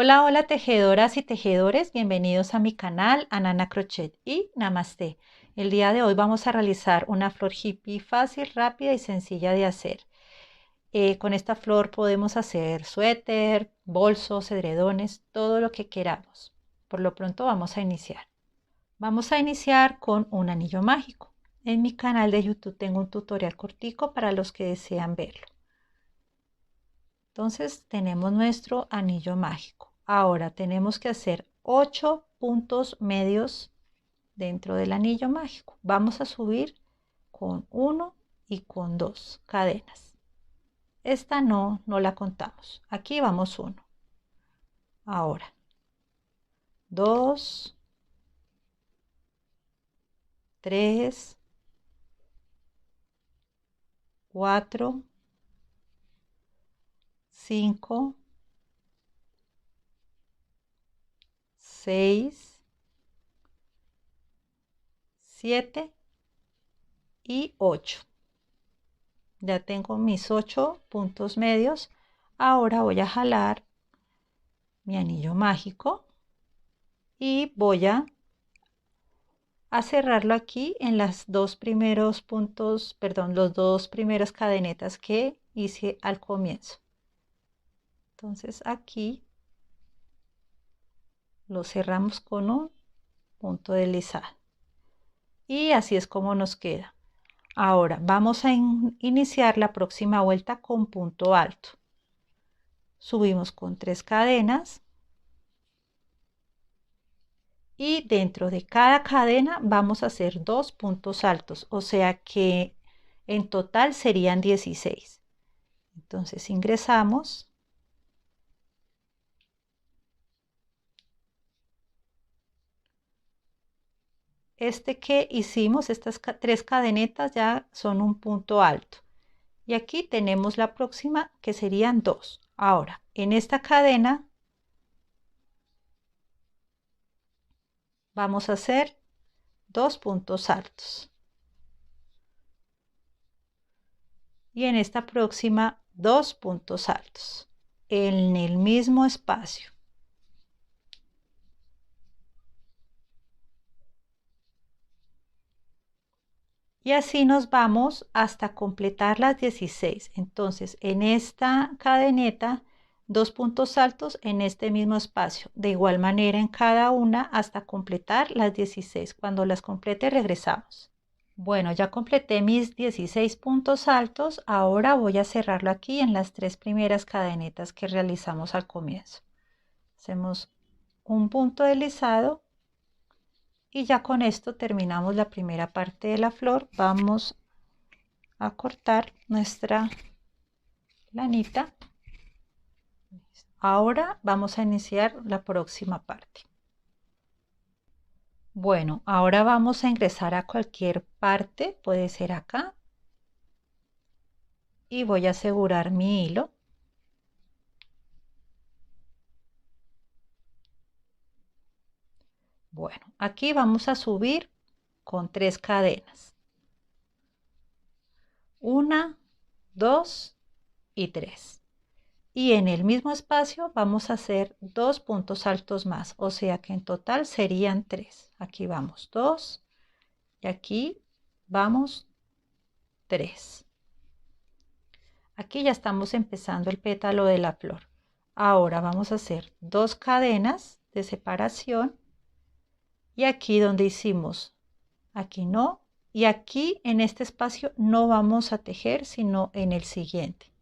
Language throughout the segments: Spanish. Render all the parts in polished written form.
Hola, hola tejedoras y tejedores, bienvenidos a mi canal Anana Crochet y Namaste. El día de hoy vamos a realizar una flor hippie fácil, rápida y sencilla de hacer. Con esta flor podemos hacer suéter, bolsos, edredones, todo lo que queramos. Por lo pronto vamos a iniciar. Vamos a iniciar con un anillo mágico. En mi canal de YouTube tengo un tutorial cortico para los que desean verlo. Entonces tenemos nuestro anillo mágico. Ahora tenemos que hacer 8 puntos medios dentro del anillo mágico. Vamos a subir con 1 y con 2 cadenas. Esta no la contamos. Aquí vamos 1. Ahora 2, 3, 4, 5, 6, 7 y 8. Ya tengo mis 8 puntos medios. Ahora voy a jalar mi anillo mágico y voy a cerrarlo aquí en las dos primeros puntos, perdón, los dos primeras cadenetas que hice al comienzo. Entonces aquí lo cerramos con un punto deslizado y así es como nos queda. Ahora vamos a iniciar la próxima vuelta con punto alto. Subimos con 3 cadenas y dentro de cada cadena vamos a hacer 2 puntos altos, o sea que en total serían 16. Entonces ingresamos que hicimos, estas 3 cadenetas ya son un punto alto y aquí tenemos la próxima que serían 2. Ahora en esta cadena vamos a hacer 2 puntos altos y en esta próxima 2 puntos altos en el mismo espacio. Y así nos vamos hasta completar las 16. Entonces en esta cadeneta 2 puntos altos en este mismo espacio. De igual manera en cada una hasta completar las 16. Cuando las complete regresamos. Bueno, ya completé mis 16 puntos altos. Ahora voy a cerrarlo aquí en las 3 primeras cadenetas que realizamos al comienzo. Hacemos un punto deslizado. Y ya con esto terminamos la primera parte de la flor. Vamos a cortar nuestra lanita. Ahora vamos a iniciar la próxima parte. Bueno, ahora vamos a ingresar a cualquier parte, puede ser acá. Y voy a asegurar mi hilo. Bueno, aquí vamos a subir con 3 cadenas. 1, 2 y 3. Y en el mismo espacio vamos a hacer 2 puntos altos más, o sea que en total serían 3. Aquí vamos 2 y aquí vamos 3. Aquí ya estamos empezando el pétalo de la flor. Ahora vamos a hacer 2 cadenas de separación y aquí donde hicimos, aquí no, y aquí en este espacio no vamos a tejer sino en el siguiente.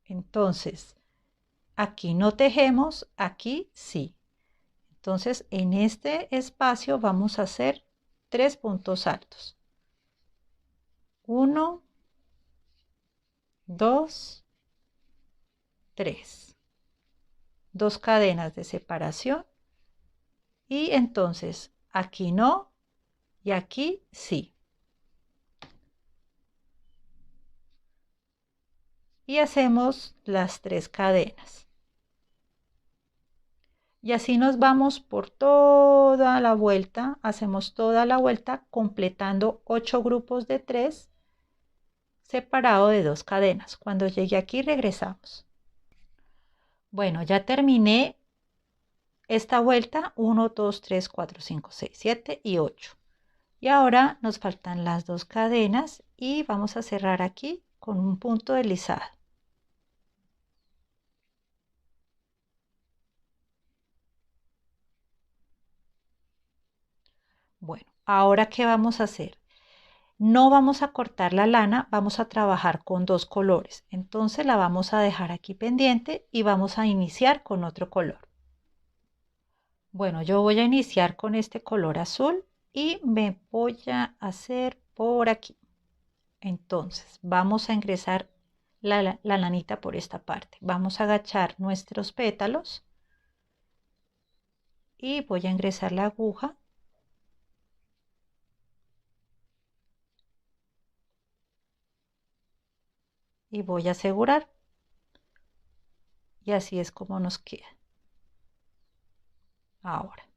Entonces aquí no tejemos, aquí sí. Entonces en este espacio vamos a hacer 3 puntos altos. 1, 2, 3. 2 cadenas de separación y entonces aquí no y aquí sí. Y hacemos las 3 cadenas. Y así nos vamos por toda la vuelta, hacemos toda la vuelta completando 8 grupos de 3 separado de 2 cadenas. Cuando llegue aquí regresamos. Bueno, ya terminé esta vuelta 1, 2, 3, 4, 5, 6, 7 y 8. Y ahora nos faltan las dos cadenas y vamos a cerrar aquí con un punto deslizado. Bueno, ahora ¿qué vamos a hacer? No vamos a cortar la lana, vamos a trabajar con dos colores. Entonces la vamos a dejar aquí pendiente y vamos a iniciar con otro color. Bueno, yo voy a iniciar con este color azul y me voy a hacer por aquí. Entonces vamos a ingresar la lanita por esta parte. Vamos a agachar nuestros pétalos y voy a ingresar la aguja. Y voy a asegurar. Y así es como nos queda. Ahora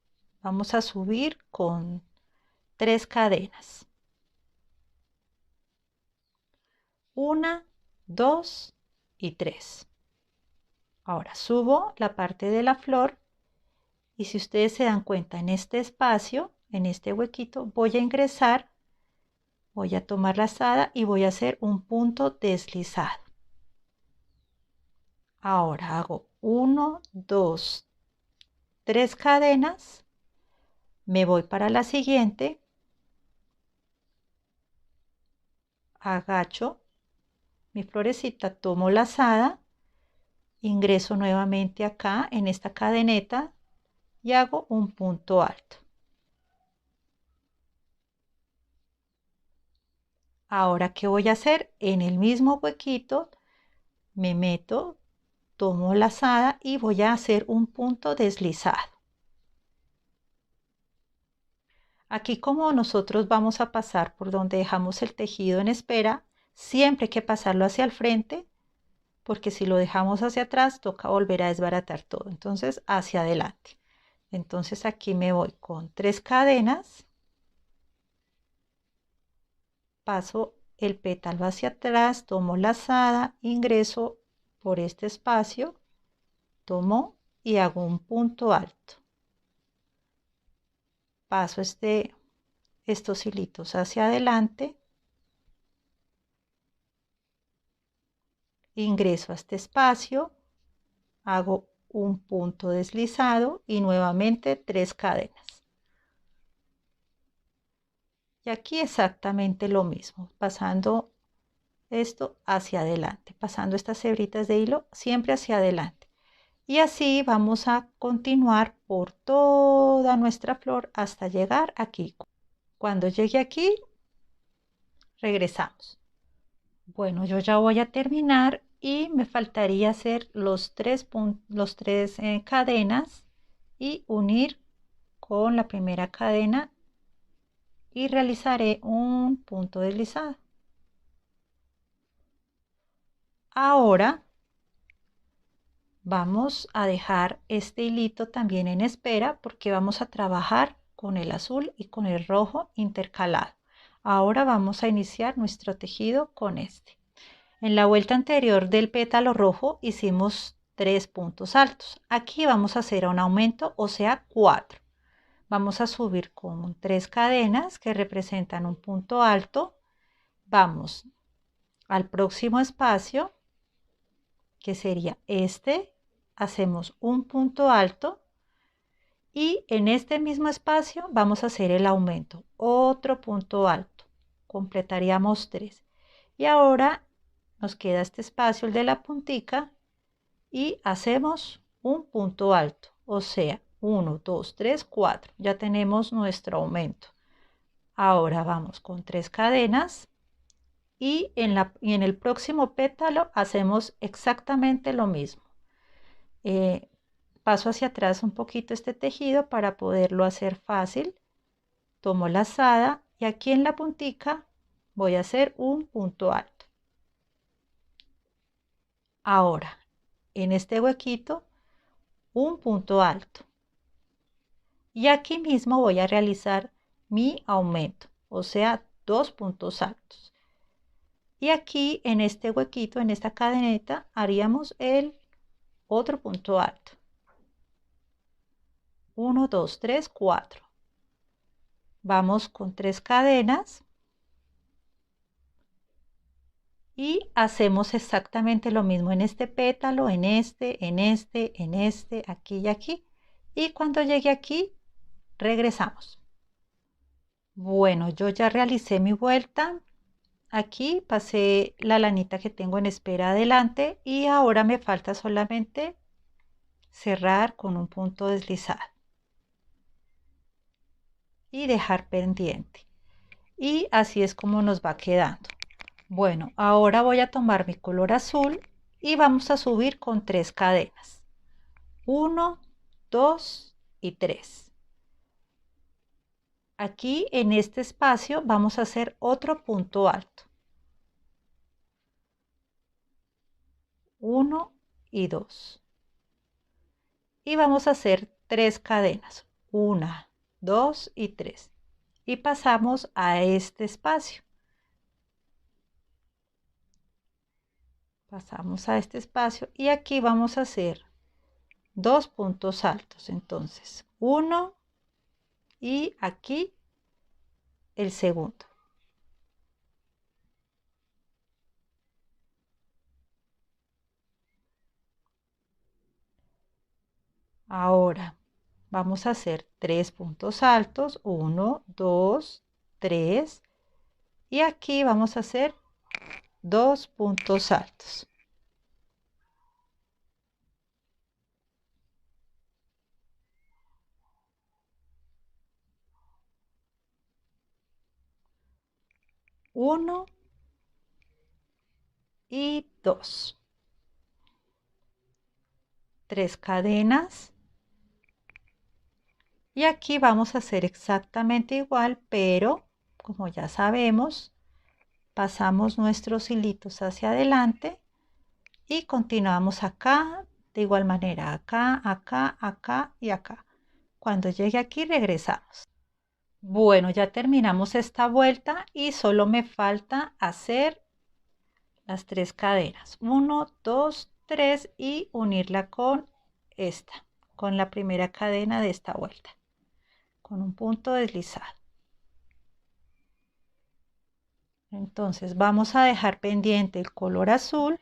vamos a subir con 3 cadenas. 1, 2 y 3. Ahora subo la parte de la flor y si ustedes se dan cuenta en este espacio, en este huequito, voy a ingresar, voy a tomar la lazada y voy a hacer un punto deslizado. Ahora hago 1, 2, 3 cadenas, me voy para la siguiente, agacho mi florecita, tomo lazada, ingreso nuevamente acá en esta cadeneta y hago un punto alto. Ahora, ¿qué voy a hacer? En el mismo huequito me meto, tomo lazada y voy a hacer un punto deslizado. Aquí como nosotros vamos a pasar por donde dejamos el tejido en espera, siempre hay que pasarlo hacia el frente, porque si lo dejamos hacia atrás toca volver a desbaratar todo. Entonces hacia adelante. Entonces aquí me voy con 3 cadenas, paso el pétalo hacia atrás, tomo lazada, ingreso por este espacio, tomo y hago un punto alto. Paso estos hilitos hacia adelante, ingreso a este espacio, hago un punto deslizado y nuevamente 3 cadenas. Y aquí exactamente lo mismo, pasando esto hacia adelante, pasando estas hebritas de hilo siempre hacia adelante. Y así vamos a continuar por toda nuestra flor hasta llegar aquí. Cuando llegue aquí, regresamos. Bueno, yo ya voy a terminar y me faltaría hacer los tres cadenas y unir con la primera cadena y realizaré un punto deslizado. Ahora vamos a dejar este hilito también en espera porque vamos a trabajar con el azul y con el rojo intercalado. Ahora vamos a iniciar nuestro tejido con este. En la vuelta anterior del pétalo rojo hicimos 3 puntos altos. Aquí vamos a hacer un aumento, o sea 4. Vamos a subir con 3 cadenas que representan un punto alto. Vamos al próximo espacio, que sería este, hacemos un punto alto y en este mismo espacio vamos a hacer el aumento, otro punto alto, completaríamos 3. Y ahora nos queda este espacio, el de la puntica, y hacemos un punto alto, o sea, 1, 2, 3, 4, ya tenemos nuestro aumento. Ahora vamos con 3 cadenas y en el próximo pétalo hacemos exactamente lo mismo. Paso hacia atrás un poquito este tejido para poderlo hacer fácil. Tomo lazada y aquí en la puntica voy a hacer un punto alto. Ahora, en este huequito, un punto alto. Y aquí mismo voy a realizar mi aumento, o sea, 2 puntos altos. Y aquí en este huequito, en esta cadeneta, haríamos el otro punto alto. 1, 2, 3, 4. Vamos con 3 cadenas y hacemos exactamente lo mismo en este pétalo, en este, aquí y aquí. Y cuando llegue aquí, regresamos. Bueno, yo ya realicé mi vuelta. Aquí pasé la lanita que tengo en espera adelante y ahora me falta solamente cerrar con un punto deslizado y dejar pendiente. Y así es como nos va quedando. Bueno, ahora voy a tomar mi color azul y vamos a subir con 3 cadenas. 1, 2 y 3. Aquí en este espacio vamos a hacer otro punto alto. 1 y 2. Y vamos a hacer 3 cadenas. 1, 2 y 3. Y pasamos a este espacio. Pasamos a este espacio y aquí vamos a hacer 2 puntos altos. Entonces, 1 y aquí el segundo. Ahora vamos a hacer 3 puntos altos, 1, 2, 3 y aquí vamos a hacer 2 puntos altos. Uno y 2. 3 cadenas y aquí vamos a hacer exactamente igual, pero como ya sabemos, pasamos nuestros hilitos hacia adelante y continuamos acá, de igual manera, acá, acá, acá y acá. Cuando llegue aquí regresamos. Bueno, ya terminamos esta vuelta y solo me falta hacer las 3 cadenas. 1, 2, 3 y unirla con esta, con la primera cadena de esta vuelta, con un punto deslizado. Entonces vamos a dejar pendiente el color azul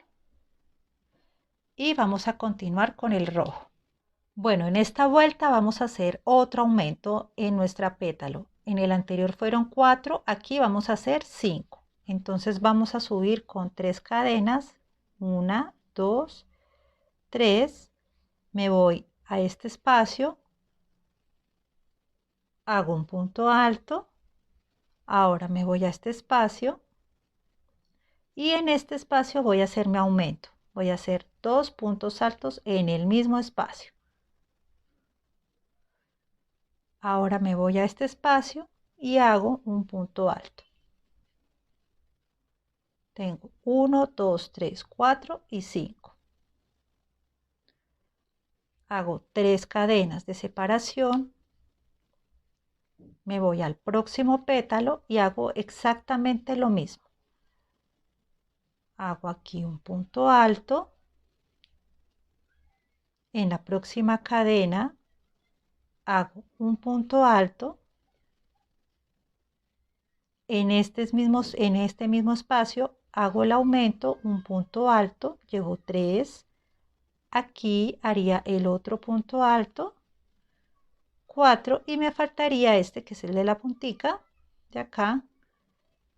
y vamos a continuar con el rojo. Bueno, en esta vuelta vamos a hacer otro aumento en nuestra pétalo. En el anterior fueron 4, aquí vamos a hacer 5. Entonces vamos a subir con 3 cadenas, 1, 2, 3. Me voy a este espacio, hago un punto alto, ahora me voy a este espacio y en este espacio voy a hacer mi aumento. Voy a hacer 2 puntos altos en el mismo espacio. Ahora me voy a este espacio y hago un punto alto. Tengo 1, 2, 3, 4 y 5. Hago 3 cadenas de separación. Me voy al próximo pétalo y hago exactamente lo mismo. Hago aquí un punto alto. En la próxima cadena hago un punto alto. En este mismo espacio hago el aumento, un punto alto, llevo 3. Aquí haría el otro punto alto, 4 y me faltaría este que es el de la puntica de acá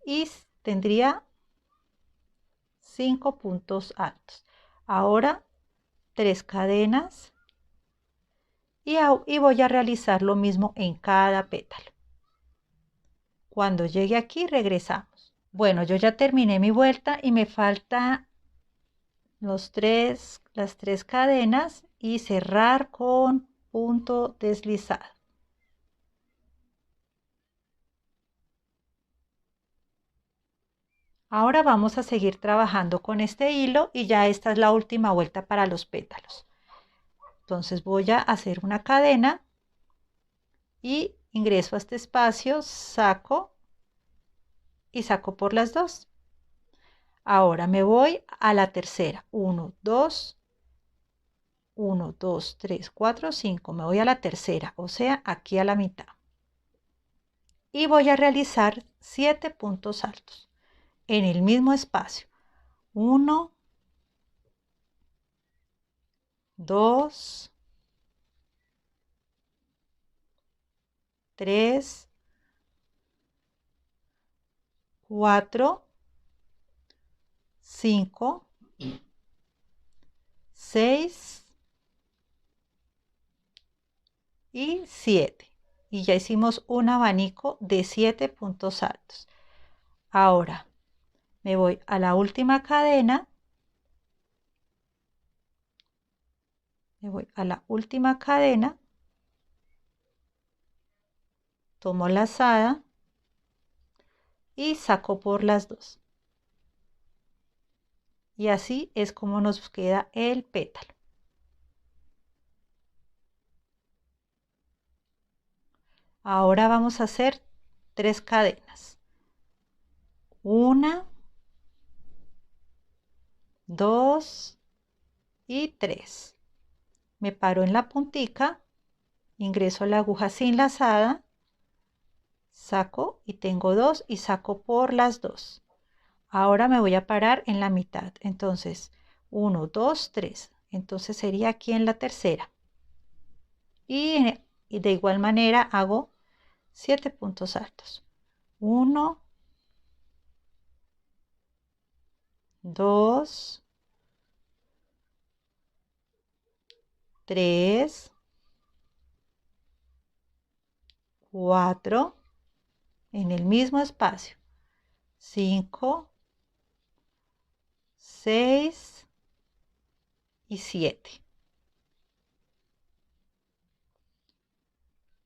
y tendría 5 puntos altos. Ahora 3 cadenas y voy a realizar lo mismo en cada pétalo. Cuando llegue aquí regresamos. Bueno, yo ya terminé mi vuelta y me falta las 3 cadenas y cerrar con punto deslizado. Ahora vamos a seguir trabajando con este hilo y ya esta es la última vuelta para los pétalos. Entonces voy a hacer una cadena y ingreso a este espacio, saco y saco por las dos. Ahora me voy a la tercera. 1, 2, 1, 2, 3, 4, 5. Me voy a la tercera, o sea, aquí a la mitad. Y voy a realizar 7 puntos altos en el mismo espacio. 1, 2, 3, 4, 5, 6 y 7. Y ya hicimos un abanico de 7 puntos altos. Ahora me voy a la última cadena. Me voy a la última cadena. Tomo lazada y saco por las dos. Y así es como nos queda el pétalo. Ahora vamos a hacer 3 cadenas. 1, 2 y 3. Me paro en la puntica, ingreso la aguja sin lazada, saco y tengo 2 y saco por las 2. Ahora me voy a parar en la mitad. Entonces, 1, 2, 3. Entonces sería aquí en la tercera. Y de igual manera hago 7 puntos altos. 1, 2, 3, 4, en el mismo espacio. 5, 6 y 7.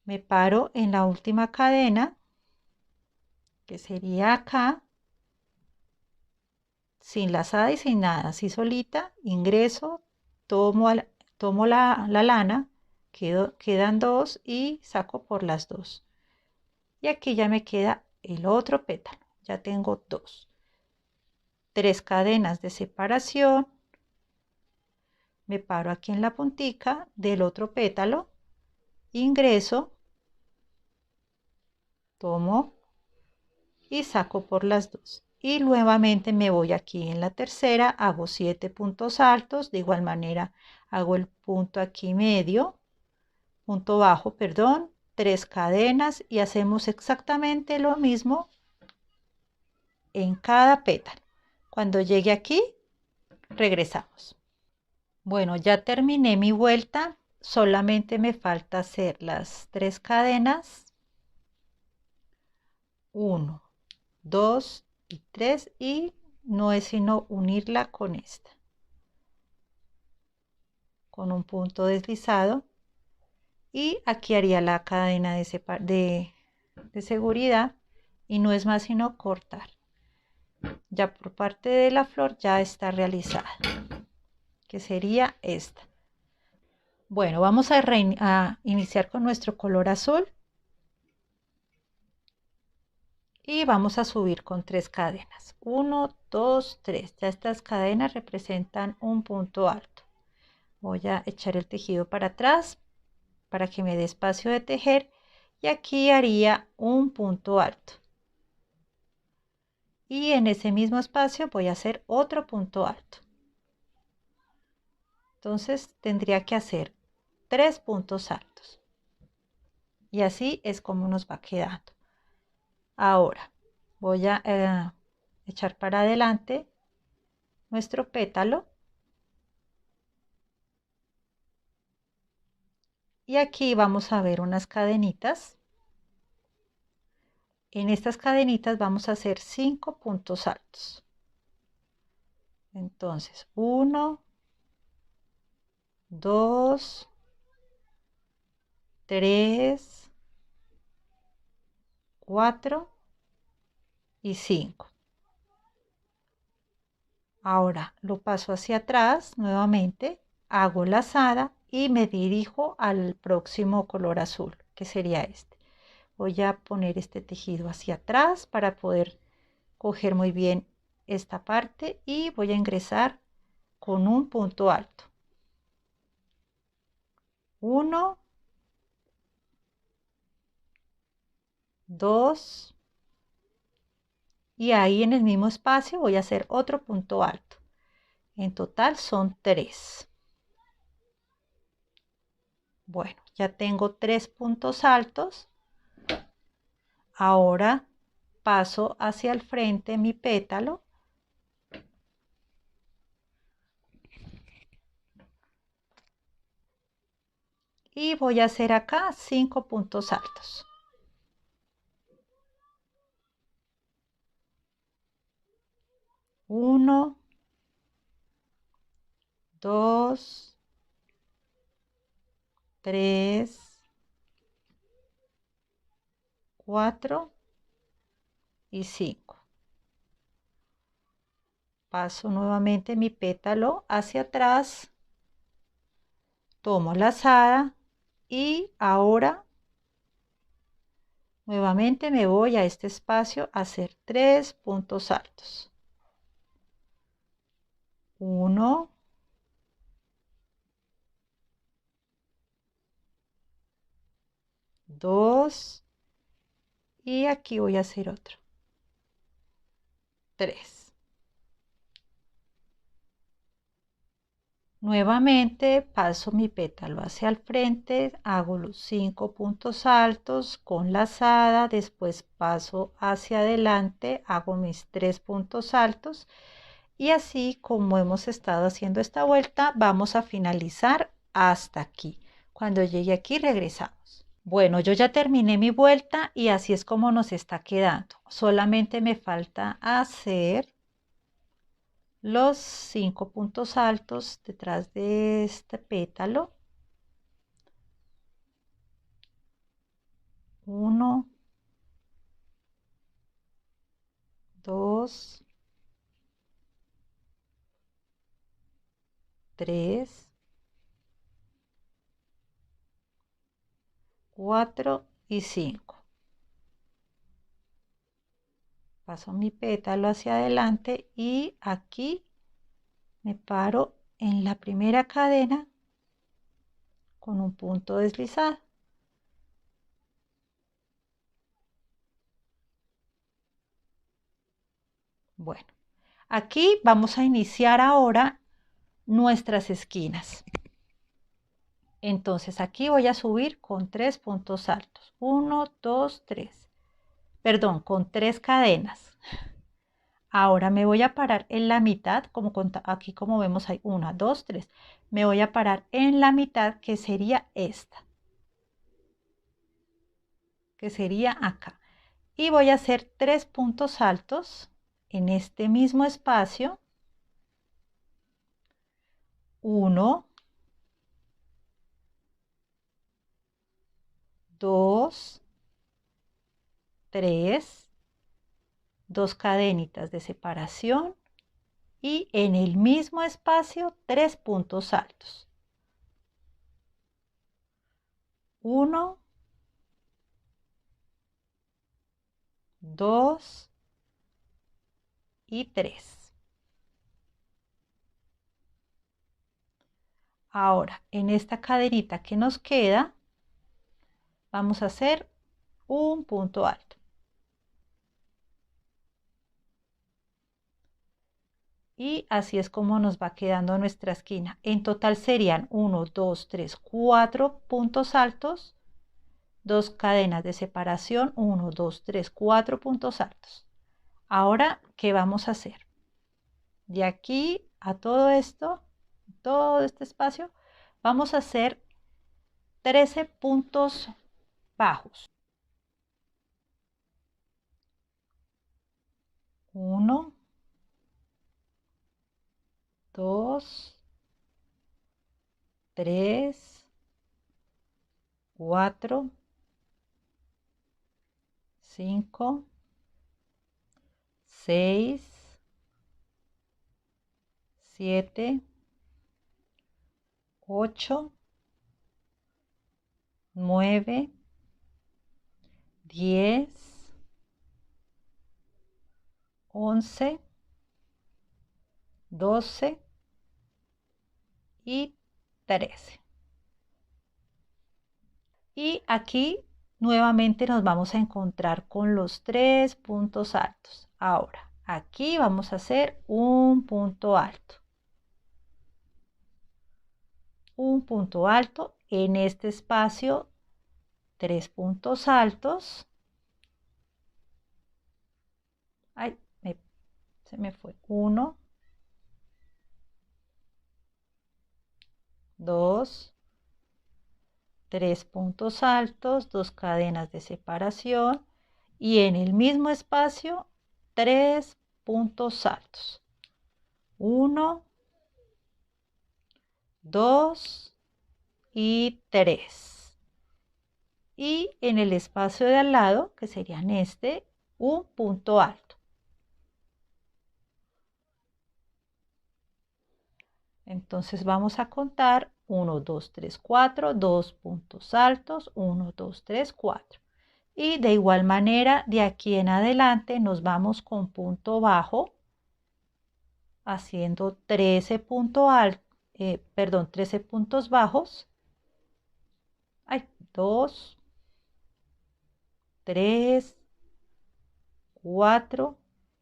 Me paro en la última cadena, que sería acá, sin lazada y sin nada, así solita, ingreso, tomo la lana, quedan 2 y saco por las 2. Y aquí ya me queda el otro pétalo, ya tengo 2. 3 cadenas de separación, me paro aquí en la puntica del otro pétalo, ingreso, tomo y saco por las 2. Y nuevamente me voy aquí en la tercera, hago 7 puntos altos, de igual manera hago el punto aquí medio, punto bajo, perdón, 3 cadenas y hacemos exactamente lo mismo en cada pétalo. Cuando llegue aquí, regresamos. Bueno, ya terminé mi vuelta, solamente me falta hacer las 3 cadenas, 1, 2 y 3 y no es sino unirla con esta, con un punto deslizado y aquí haría la cadena de seguridad y no es más sino cortar. Ya por parte de la flor ya está realizada, que sería esta. Bueno, vamos a iniciar con nuestro color azul y vamos a subir con 3 cadenas. 1, 2, 3. Ya estas cadenas representan un punto alto. Voy a echar el tejido para atrás para que me dé espacio de tejer y aquí haría un punto alto. Y en ese mismo espacio voy a hacer otro punto alto. Entonces tendría que hacer 3 puntos altos. Y así es como nos va quedando. Ahora voy a echar para adelante nuestro pétalo. Y aquí vamos a ver unas cadenitas. En estas cadenitas vamos a hacer 5 puntos altos. Entonces, 1, 2, 3, 4 y 5. Ahora lo paso hacia atrás nuevamente, hago lazada y me dirijo al próximo color azul, que sería este. Voy a poner este tejido hacia atrás para poder coger muy bien esta parte y voy a ingresar con un punto alto. 1, 2, y ahí en el mismo espacio voy a hacer otro punto alto. En total son 3. Bueno, ya tengo 3 puntos altos. Ahora paso hacia el frente mi pétalo y voy a hacer acá 5 puntos altos. 1, 2, 3, 4 y 5. Paso nuevamente mi pétalo hacia atrás, tomo lazada y ahora nuevamente me voy a este espacio a hacer 3 puntos altos. 1, 2 y aquí voy a hacer otro. 3. Nuevamente paso mi pétalo hacia el frente, hago los 5 puntos altos con lazada, después paso hacia adelante, hago mis 3 puntos altos y así como hemos estado haciendo esta vuelta, vamos a finalizar hasta aquí. Cuando llegue aquí regresamos. Bueno, yo ya terminé mi vuelta y así es como nos está quedando. Solamente me falta hacer los 5 puntos altos detrás de este pétalo. 1, 2, 3, 4 y 5. Paso mi pétalo hacia adelante y aquí me paro en la primera cadena con un punto deslizado. Bueno, aquí vamos a iniciar ahora nuestras esquinas. Entonces aquí voy a subir con 3 puntos altos. 1, 2, 3. Perdón, con 3 cadenas. Ahora me voy a parar en la mitad, aquí como vemos hay 1, 2, 3. Me voy a parar en la mitad que sería esta. Que sería acá. Y voy a hacer 3 puntos altos en este mismo espacio. 1, 2, 3, 2 cadenitas de separación y en el mismo espacio 3 puntos altos. 1, 2 y 3. Ahora, en esta cadenita que nos queda, vamos a hacer un punto alto. Y así es como nos va quedando nuestra esquina. En total serían 1, 2, 3, 4 puntos altos, 2 cadenas de separación, 1, 2, 3, 4 puntos altos. Ahora, ¿qué vamos a hacer? De aquí a todo esto, todo este espacio, vamos a hacer 13 puntos bajos. 1, 2, 3, 4, 5, 6, 7, 8, 9, 10, 11, 12 y 13. Y aquí nuevamente nos vamos a encontrar con los 3 puntos altos. Ahora, aquí vamos a hacer un punto alto. Un punto alto en este espacio, 3 puntos altos. Ay, se me fue. 1, 2, 3 puntos altos, 2 cadenas de separación y en el mismo espacio 3 puntos altos. 1, 2 y 3. Y en el espacio de al lado, que serían un punto alto. Entonces vamos a contar 1, 2, 3, 4, 2 puntos altos, 1, 2, 3, 4. Y de igual manera, de aquí en adelante nos vamos con punto bajo, haciendo 13 puntos bajos. Hay 2, 3, 4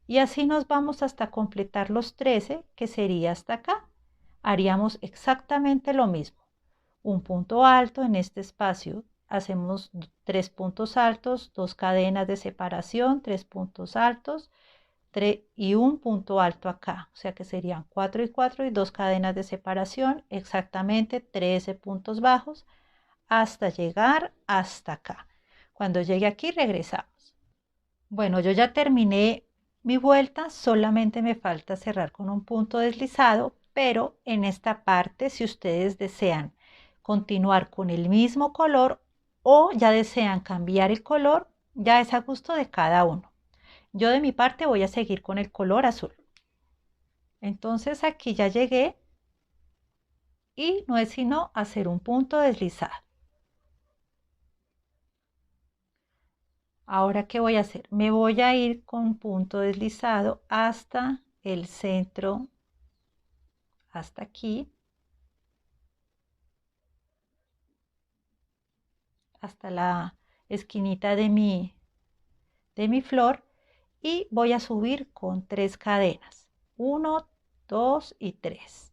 y así nos vamos hasta completar los 13, que sería hasta acá. Haríamos exactamente lo mismo. Un punto alto en este espacio. Hacemos 3 puntos altos, 2 cadenas de separación, 3 puntos altos y un punto alto acá. O sea que serían 4 y 4 y 2 cadenas de separación, exactamente 13 puntos bajos hasta llegar hasta acá. Cuando llegue aquí regresamos. Bueno, yo ya terminé mi vuelta, solamente me falta cerrar con un punto deslizado, pero en esta parte, si ustedes desean continuar con el mismo color o ya desean cambiar el color, ya es a gusto de cada uno. Yo de mi parte voy a seguir con el color azul. Entonces aquí ya llegué y no es sino hacer un punto deslizado. Ahora, ¿qué voy a hacer? Me voy a ir con punto deslizado hasta el centro, hasta aquí, hasta la esquinita de mi flor y voy a subir con 3 cadenas. 1, 2 y 3.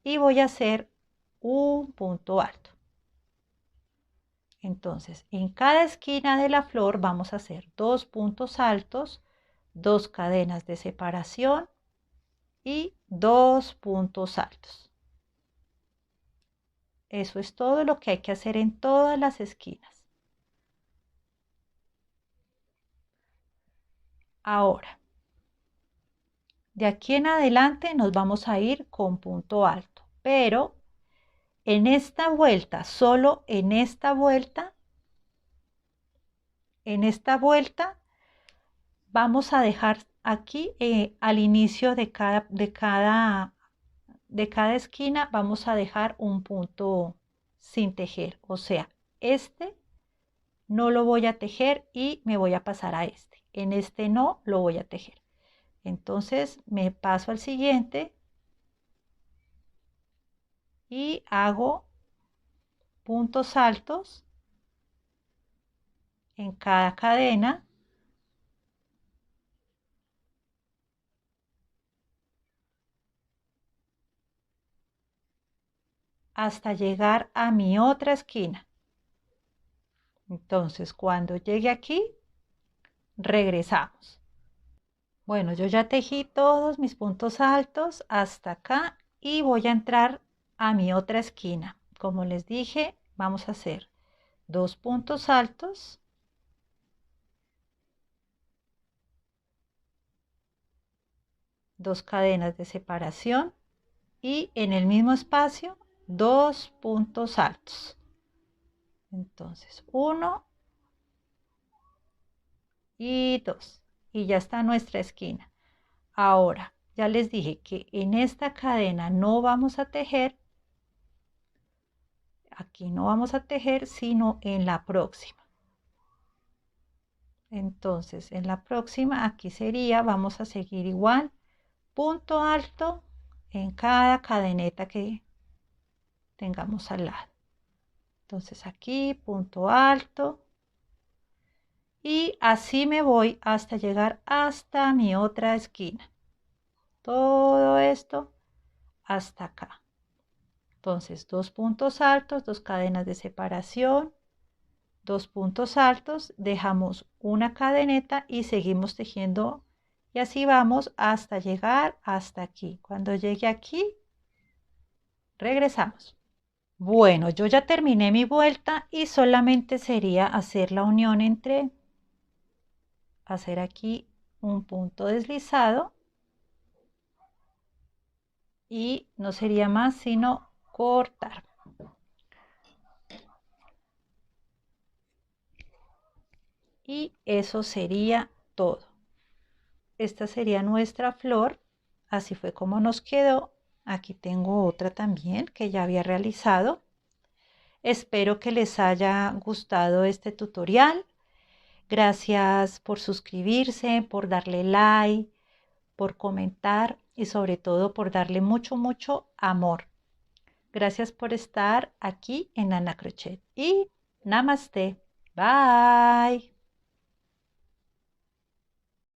Y voy a hacer un punto alto. Entonces, en cada esquina de la flor vamos a hacer 2 puntos altos, 2 cadenas de separación y 2 puntos altos. Eso es todo lo que hay que hacer en todas las esquinas. Ahora, de aquí en adelante nos vamos a ir con punto alto, pero en esta vuelta, solo en esta vuelta, vamos a dejar aquí al inicio de cada esquina, vamos a dejar un punto sin tejer. O sea, este no lo voy a tejer y me voy a pasar a este. En este no lo voy a tejer. Entonces me paso al siguiente y hago puntos altos en cada cadena hasta llegar a mi otra esquina. Entonces, cuando llegue aquí, regresamos. Bueno, yo ya tejí todos mis puntos altos hasta acá y voy a entrar a mi otra esquina. Como les dije, vamos a hacer 2 puntos altos, 2 cadenas de separación y en el mismo espacio 2 puntos altos. Entonces 1 y 2 y ya está nuestra esquina. Ahora ya les dije que en esta cadena no vamos a tejer, aquí no vamos a tejer sino en la próxima. Entonces en la próxima aquí sería, vamos a seguir igual, punto alto en cada cadeneta que tengamos al lado. Entonces aquí punto alto y así me voy hasta llegar hasta mi otra esquina. Todo esto hasta acá. Entonces 2 puntos altos, 2 cadenas de separación, 2 puntos altos, dejamos una cadeneta y seguimos tejiendo y así vamos hasta llegar hasta aquí. Cuando llegue aquí, regresamos. Bueno, yo ya terminé mi vuelta y solamente sería hacer la unión entre, hacer aquí un punto deslizado y no sería más sino cortar. Y eso sería todo. Esta sería nuestra flor. Así fue como nos quedó. Aquí tengo otra también que ya había realizado. Espero que les haya gustado este tutorial. Gracias por suscribirse, por darle like, por comentar y sobre todo por darle mucho, mucho amor. Gracias por estar aquí en Ana Crochet y namaste. Bye.